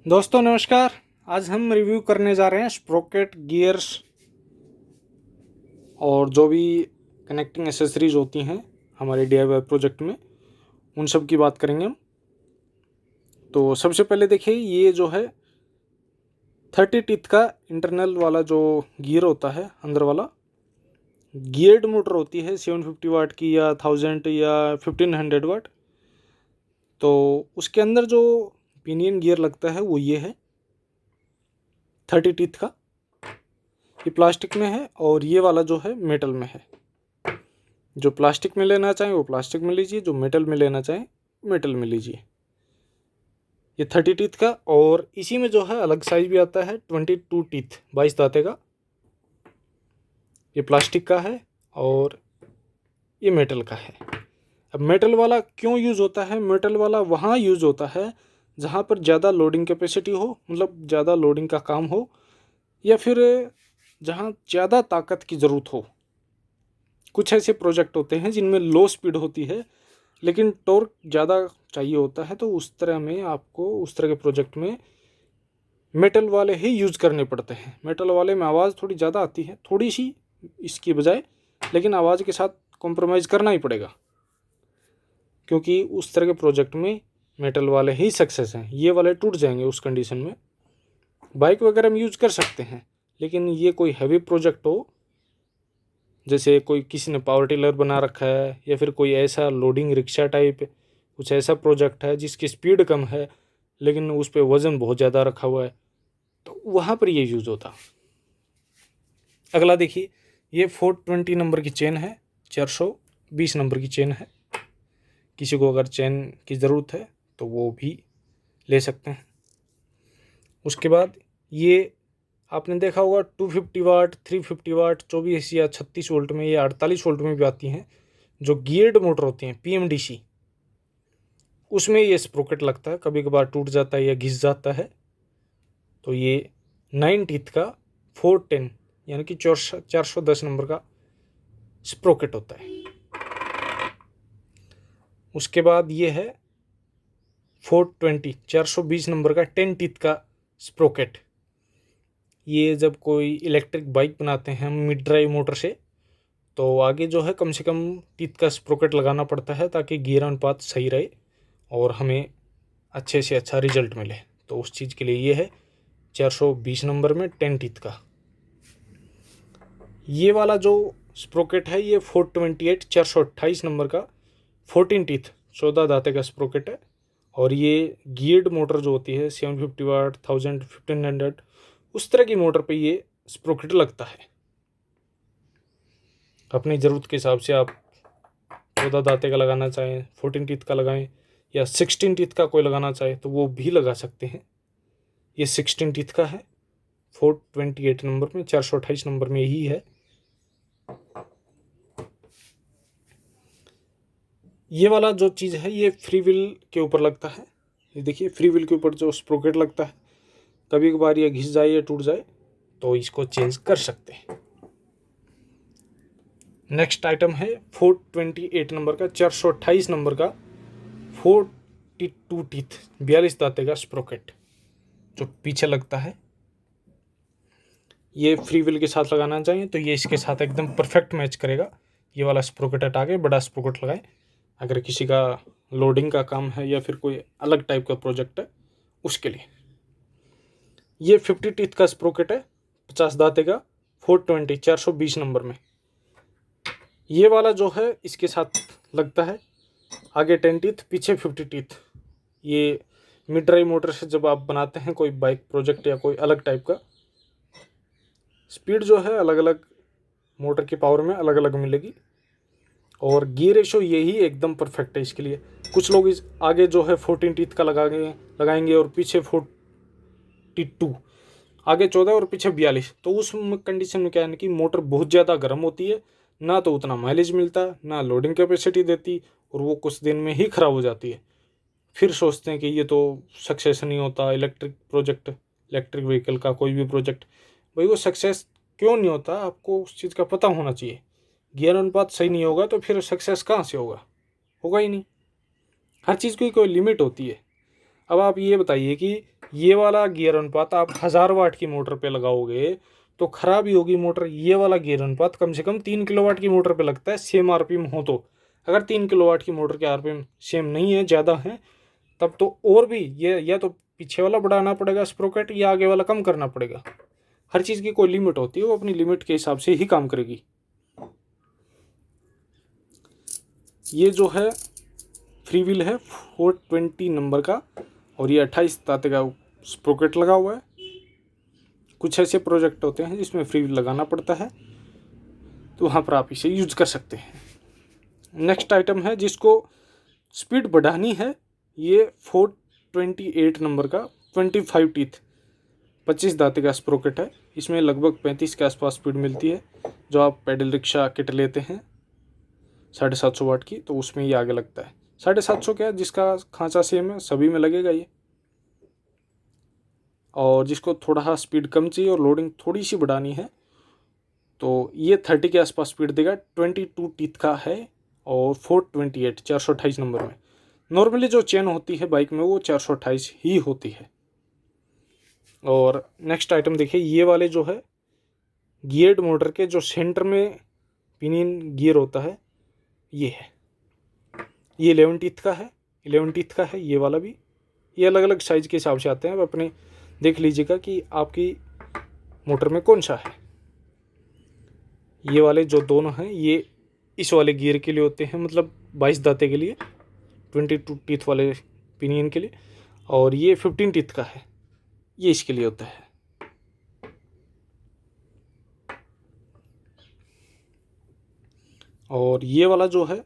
दोस्तों नमस्कार। आज हम रिव्यू करने जा रहे हैं स्प्रोकेट गियर्स और जो भी कनेक्टिंग एसेसरीज होती हैं हमारे DIY प्रोजेक्ट में, उन सब की बात करेंगे हम। तो सबसे पहले देखिए, ये जो है 30 टीथ का इंटरनल वाला जो गियर होता है, अंदर वाला गियर्ड मोटर होती है 750 वाट की या 1000 या 1500 वाट। तो उसके अंदर जो पिनियन गियर लगता है वो ये है 30 टीथ का। ये प्लास्टिक में है और ये वाला जो है मेटल में है। जो प्लास्टिक में लेना चाहें वो प्लास्टिक में लीजिए, जो मेटल में लेना चाहें मेटल में लीजिए। ये 30 टीथ का, और इसी में जो है अलग साइज भी आता है 22 टीथ 22 दांते का। ये प्लास्टिक का है और ये मेटल का है। अब मेटल वाला क्यों यूज़ होता है? मेटल वाला वहाँ यूज़ होता है जहाँ पर ज़्यादा लोडिंग कैपेसिटी हो, मतलब ज़्यादा लोडिंग का काम हो, या फिर जहाँ ज़्यादा ताकत की ज़रूरत हो। कुछ ऐसे प्रोजेक्ट होते हैं जिनमें लो स्पीड होती है लेकिन टॉर्क ज़्यादा चाहिए होता है, तो उस तरह में आपको उस तरह के प्रोजेक्ट में मेटल वाले ही यूज़ करने पड़ते हैं। मेटल वाले में आवाज़ थोड़ी ज़्यादा आती है, थोड़ी सी इसकी बजाय, लेकिन आवाज़ के साथ कॉम्प्रोमाइज़ करना ही पड़ेगा, क्योंकि उस तरह के प्रोजेक्ट में मेटल वाले ही सक्सेस हैं। ये वाले टूट जाएंगे उस कंडीशन में। बाइक वगैरह में यूज़ कर सकते हैं, लेकिन ये कोई हैवी प्रोजेक्ट हो, जैसे कोई किसी ने पावर टिलर बना रखा है या फिर कोई ऐसा लोडिंग रिक्शा टाइप कुछ ऐसा प्रोजेक्ट है जिसकी स्पीड कम है लेकिन उस पर वज़न बहुत ज़्यादा रखा हुआ है, तो वहाँ पर ये यूज़ होता। अगला देखिए, ये 420 नंबर की चेन है, 420 नंबर की चेन है। किसी को अगर चेन की ज़रूरत है तो वो भी ले सकते हैं। उसके बाद ये आपने देखा होगा 250 वाट, 350 वाट, 24 या 36 वोल्ट में या 48 वोल्ट में भी आती हैं जो गियर्ड मोटर होती हैं, PMDC। उसमें ये स्प्रोकेट लगता है, कभी कभार टूट जाता है या घिस जाता है। तो ये 9 टीथ का 410 यानी कि 410 नंबर का स्प्रोकेट होता है। उसके बाद ये है 420 नंबर का 10 टीथ का स्प्रोकेट। ये जब कोई इलेक्ट्रिक बाइक बनाते हैं हम मिड ड्राइव मोटर से, तो आगे जो है कम से कम टीथ का स्प्रोकेट लगाना पड़ता है ताकि गियर अनुपात सही रहे और हमें अच्छे से अच्छा रिजल्ट मिले। तो उस चीज़ के लिए ये है 420 नंबर में 10 टीथ का। ये वाला जो स्प्रोकेट है ये 428 428 नंबर का 14 टीथ 14 दांते का स्प्रोकेट है। और ये गियर्ड मोटर जो होती है 750 वाट, 1000, 1500, उस तरह की मोटर पे ये स्प्रोकेट लगता है। अपनी ज़रूरत के हिसाब से आप 14 दांते का लगाना चाहें, 14 टीथ का लगाएं, या 16 टीथ का कोई लगाना चाहे तो वो भी लगा सकते हैं। ये 16 टीथ का है, 428 नंबर में, 428 नंबर में ही है। ये वाला जो चीज़ है ये फ्री व्हील के ऊपर लगता है। ये देखिए, फ्री व्हील के ऊपर जो स्प्रोकेट लगता है, कभी कभार ये घिस जाए या टूट जाए तो इसको चेंज कर सकते हैं। नेक्स्ट आइटम है 428 नंबर का 428 नंबर का 42 टीथ 42 दांते का स्प्रोकेट जो पीछे लगता है। ये फ्री व्हील के साथ लगाना चाहिए तो ये इसके साथ एकदम परफेक्ट मैच करेगा। ये वाला स्प्रोकेट हटा के बड़ा स्प्रोकेट लगाए अगर किसी का लोडिंग का काम है या फिर कोई अलग टाइप का प्रोजेक्ट है उसके लिए। ये 50 टीथ का स्प्रोकेट है 50 दांते का 420 420 नंबर में। ये वाला जो है इसके साथ लगता है, आगे 10 टीथ पीछे 50 टीथ। ये मिड ड्राइव मोटर से जब आप बनाते हैं कोई बाइक प्रोजेक्ट या कोई अलग टाइप का, स्पीड जो है अलग अलग मोटर की पावर में अलग अलग मिलेगी और गियर रेशो यही एकदम परफेक्ट है इसके लिए। कुछ लोग इस आगे जो है 14 टीथ का लगाएंगे और पीछे 42, आगे 14 और पीछे 42। तो उस कंडीशन में क्या है कि मोटर बहुत ज़्यादा गर्म होती है, ना तो उतना माइलेज मिलता, ना लोडिंग कैपेसिटी देती, और वो कुछ दिन में ही ख़राब हो जाती है। फिर सोचते हैं कि ये तो सक्सेस नहीं होता इलेक्ट्रिक प्रोजेक्ट, इलेक्ट्रिक व्हीकल का कोई भी प्रोजेक्ट। भाई वो सक्सेस क्यों नहीं होता, आपको उस चीज़ का पता होना चाहिए। गियर अनुपात सही नहीं होगा तो फिर सक्सेस कहाँ से होगा? होगा ही नहीं। हर चीज़ की कोई लिमिट होती है। अब आप ये बताइए कि ये वाला गियर अनुपात आप 1000 वाट की मोटर पे लगाओगे तो खराब ही होगी मोटर। ये वाला गियर अनुपात कम से कम 3 किलोवाट की मोटर पे लगता है, सेम आरपीएम हो तो। अगर 3 किलोवाट की मोटर के आरपीएम सेम नहीं है, ज़्यादा है, तब तो और भी ये या तो पीछे वाला बढ़ाना पड़ेगा स्प्रोकेट, या आगे वाला कम करना पड़ेगा। हर चीज़ की कोई लिमिट होती है, वो अपनी लिमिट के हिसाब से ही काम करेगी। ये जो है फ्री व्हील है 420 नंबर का, और ये 28 ताते का स्प्रोकेट लगा हुआ है। कुछ ऐसे प्रोजेक्ट होते हैं जिसमें फ्री व्हील लगाना पड़ता है, तो वहाँ पर आप इसे यूज कर सकते हैं। नेक्स्ट आइटम है जिसको स्पीड बढ़ानी है, ये 428 नंबर का 25 टीथ 25 दाते का स्प्रोकेट है। इसमें लगभग 35 के आसपास स्पीड मिलती है। जो आप पैडल रिक्शा किट लेते हैं 750 वाट की, तो उसमें ये आगे लगता है। 750 क्या, जिसका खांचा सेम है सभी में लगेगा ये। और जिसको थोड़ा स्पीड कम चाहिए और लोडिंग थोड़ी सी बढ़ानी है, तो ये 30 के आसपास स्पीड देगा। 22 टीथ का है और 428 428 नंबर में। नॉर्मली जो चेन होती है बाइक में वो 428 ही होती है। और नेक्स्ट आइटम देखिए, ये वाले जो है गियर्ड मोटर के जो सेंटर में पिनियन गियर होता है, ये है। ये 11 टीथ का है, 11 टीथ का है ये वाला भी। ये अलग अलग साइज के हिसाब से आते हैं, आप अपने देख लीजिएगा कि आपकी मोटर में कौन सा है। ये वाले जो दोनों हैं ये इस वाले गियर के लिए होते हैं, मतलब 22 दाते के लिए, 22 टीथ वाले पिनियन के लिए। और ये 15 टीथ का है, ये इसके लिए होता है। और ये वाला जो है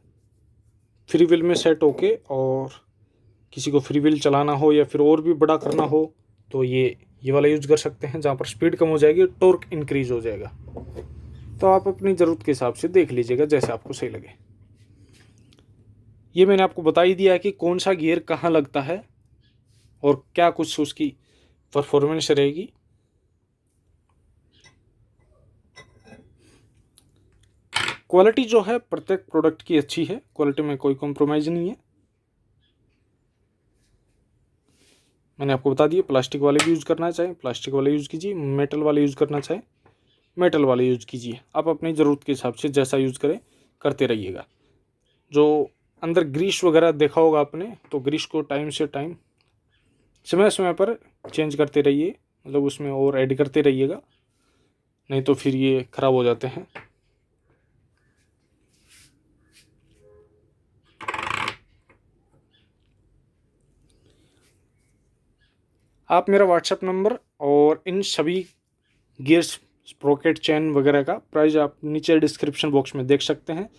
फ्री व्हील में सेट होके, और किसी को फ्री व्हील चलाना हो या फिर और भी बड़ा करना हो तो ये वाला यूज़ कर सकते हैं, जहाँ पर स्पीड कम हो जाएगी, टॉर्क इंक्रीज हो जाएगा। तो आप अपनी ज़रूरत के हिसाब से देख लीजिएगा जैसे आपको सही लगे। ये मैंने आपको बता ही दिया है कि कौन सा गियर कहाँ लगता है और क्या कुछ उसकी परफॉर्मेंस रहेगी। क्वालिटी जो है प्रत्येक प्रोडक्ट की अच्छी है, क्वालिटी में कोई कॉम्प्रोमाइज़ नहीं है। मैंने आपको बता दिया, प्लास्टिक वाले भी यूज़ करना चाहें प्लास्टिक वाले यूज़ कीजिए, मेटल वाले यूज़ करना चाहें मेटल वाले यूज़ कीजिए। आप अपनी ज़रूरत के हिसाब से जैसा यूज़ करें करते रहिएगा। जो अंदर ग्रीस वगैरह देखा होगा आपने, तो ग्रीस को टाइम से टाइम समय समय पर चेंज करते रहिए, मतलब उसमें और ऐड करते रहिएगा, नहीं तो फिर ये ख़राब हो जाते हैं। आप मेरा व्हाट्सएप नंबर और इन सभी गियर्स स्प्रोकेट चैन वगैरह का प्राइस आप नीचे डिस्क्रिप्शन बॉक्स में देख सकते हैं।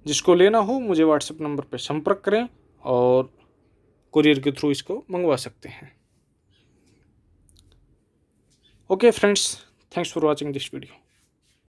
जिसको लेना हो मुझे व्हाट्सएप नंबर पर संपर्क करें और कुरियर के थ्रू इसको मंगवा सकते हैं। Okay friends, thanks for watching this video.